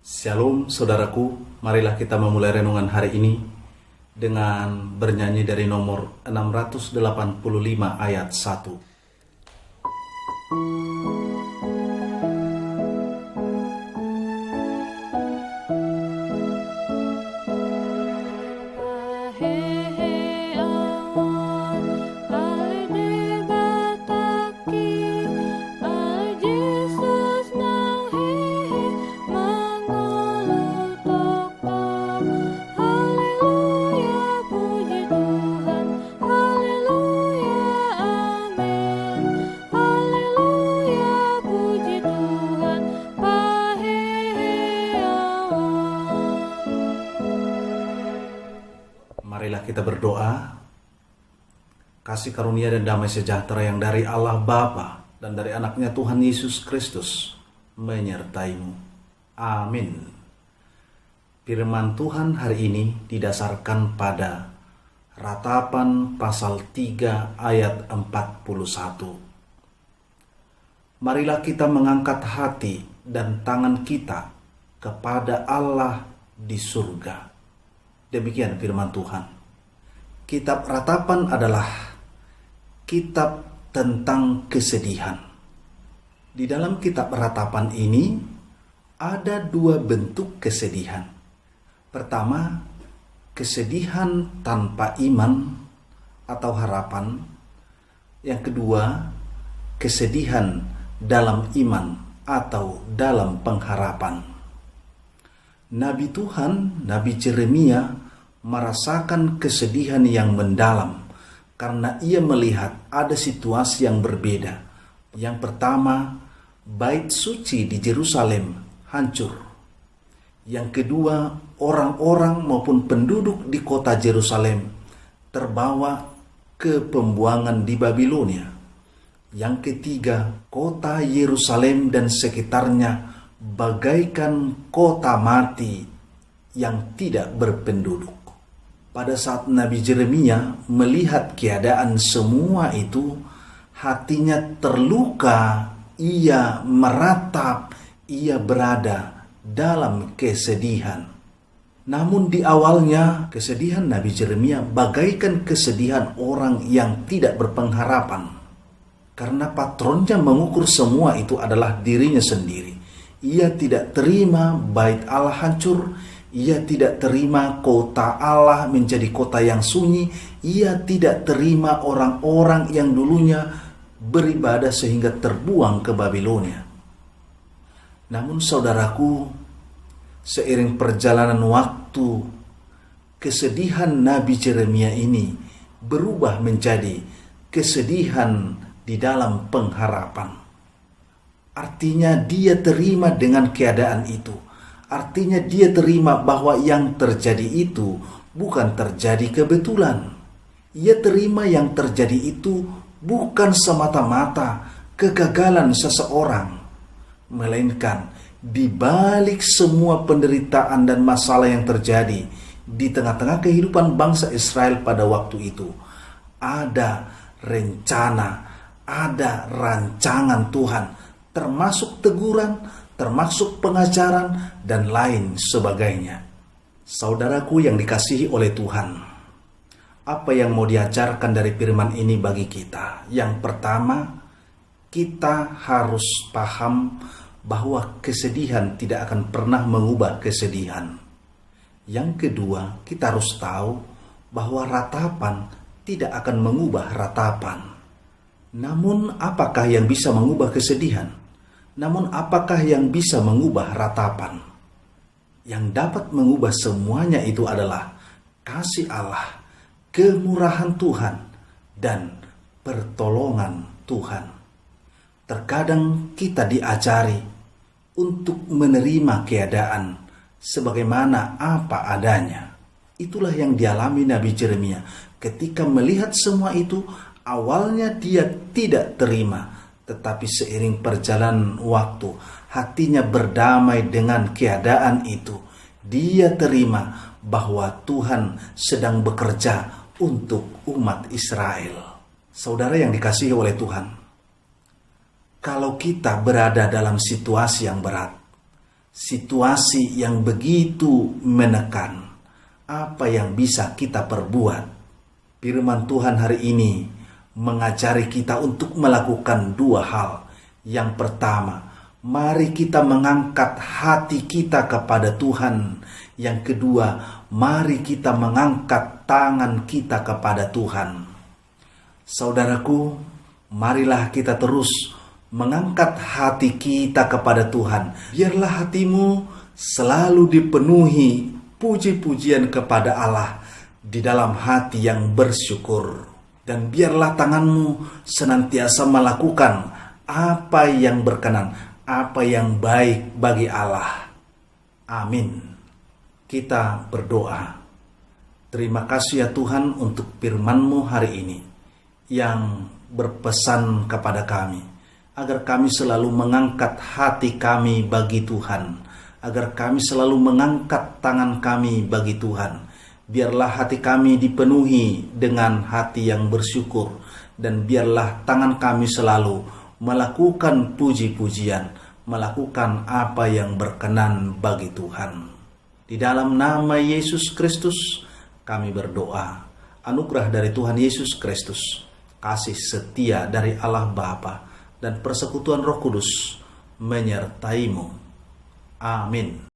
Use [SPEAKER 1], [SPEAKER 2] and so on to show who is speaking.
[SPEAKER 1] Shalom saudaraku, marilah kita memulai renungan hari ini dengan bernyanyi dari nomor 685 ayat 1. Marilah kita berdoa. Kasih karunia dan damai sejahtera yang dari Allah Bapa dan dari anaknya Tuhan Yesus Kristus menyertaimu. Amin. Firman Tuhan hari ini didasarkan pada Ratapan pasal 3 ayat 41. Marilah kita mengangkat hati dan tangan kita kepada Allah di surga. Demikian firman Tuhan. Kitab Ratapan adalah kitab tentang kesedihan. Di dalam kitab Ratapan ini ada dua bentuk kesedihan. Pertama, kesedihan tanpa iman atau harapan. Yang kedua, kesedihan dalam iman atau dalam pengharapan. Nabi Tuhan, Nabi Yeremia merasakan kesedihan yang mendalam karena ia melihat ada situasi yang berbeda. Yang pertama, bait suci di Yerusalem hancur. Yang kedua, orang-orang maupun penduduk di kota Yerusalem terbawa ke pembuangan di Babilonia. Yang ketiga, kota Yerusalem dan sekitarnya bagaikan kota mati yang tidak berpenduduk. Pada saat Nabi Yeremia melihat keadaan semua itu, hatinya terluka, ia meratap, ia berada dalam kesedihan. Namun di awalnya, kesedihan Nabi Yeremia bagaikan kesedihan orang yang tidak berpengharapan. Karena patronnya mengukur semua itu adalah dirinya sendiri. Ia tidak terima bait Allah hancur. Ia tidak terima kota Allah menjadi kota yang sunyi. Ia tidak terima orang-orang yang dulunya beribadah sehingga terbuang ke Babilonia. Namun saudaraku, seiring perjalanan waktu, kesedihan Nabi Yeremia ini berubah menjadi kesedihan di dalam pengharapan. Artinya dia terima dengan keadaan itu. Artinya dia terima bahwa yang terjadi itu bukan terjadi kebetulan. Ia terima yang terjadi itu bukan semata-mata kegagalan seseorang, melainkan di balik semua penderitaan dan masalah yang terjadi di tengah-tengah kehidupan bangsa Israel pada waktu itu, ada rencana, ada rancangan Tuhan, termasuk teguran, termasuk pengajaran, dan lain sebagainya. Saudaraku yang dikasihi oleh Tuhan, apa yang mau diajarkan dari firman ini bagi kita? Yang pertama, kita harus paham bahwa kesedihan tidak akan pernah mengubah kesedihan. Yang kedua, kita harus tahu bahwa ratapan tidak akan mengubah ratapan. Namun, apakah yang bisa mengubah kesedihan? Namun apakah yang bisa mengubah ratapan? Yang dapat mengubah semuanya itu adalah kasih Allah, kemurahan Tuhan, dan pertolongan Tuhan. Terkadang kita diajari untuk menerima keadaan sebagaimana apa adanya. Itulah yang dialami Nabi Yeremia. Ketika melihat semua itu, awalnya dia tidak terima. Tetapi seiring perjalanan waktu, hatinya berdamai dengan keadaan itu. Dia terima bahwa Tuhan sedang bekerja untuk umat Israel. Saudara yang dikasihi oleh Tuhan, kalau kita berada dalam situasi yang berat, situasi yang begitu menekan. Apa yang bisa kita perbuat? Firman Tuhan hari ini mengajari kita untuk melakukan dua hal. Yang pertama, mari kita mengangkat hati kita kepada Tuhan. Yang kedua, mari kita mengangkat tangan kita kepada Tuhan. Saudaraku, marilah kita terus mengangkat hati kita kepada Tuhan. Biarlah hatimu selalu dipenuhi puji-pujian kepada Allah di dalam hati yang bersyukur. Dan biarlah tanganmu senantiasa melakukan apa yang berkenan, apa yang baik bagi Allah. Amin. Kita berdoa. Terima kasih ya Tuhan untuk firman-Mu hari ini yang berpesan kepada kami, agar kami selalu mengangkat hati kami bagi Tuhan, agar kami selalu mengangkat tangan kami bagi Tuhan. Biarlah hati kami dipenuhi dengan hati yang bersyukur, dan biarlah tangan kami selalu melakukan puji-pujian, melakukan apa yang berkenan bagi Tuhan. Di dalam nama Yesus Kristus kami berdoa. Anugerah dari Tuhan Yesus Kristus, kasih setia dari Allah Bapa, dan persekutuan Roh Kudus menyertaimu. Amin.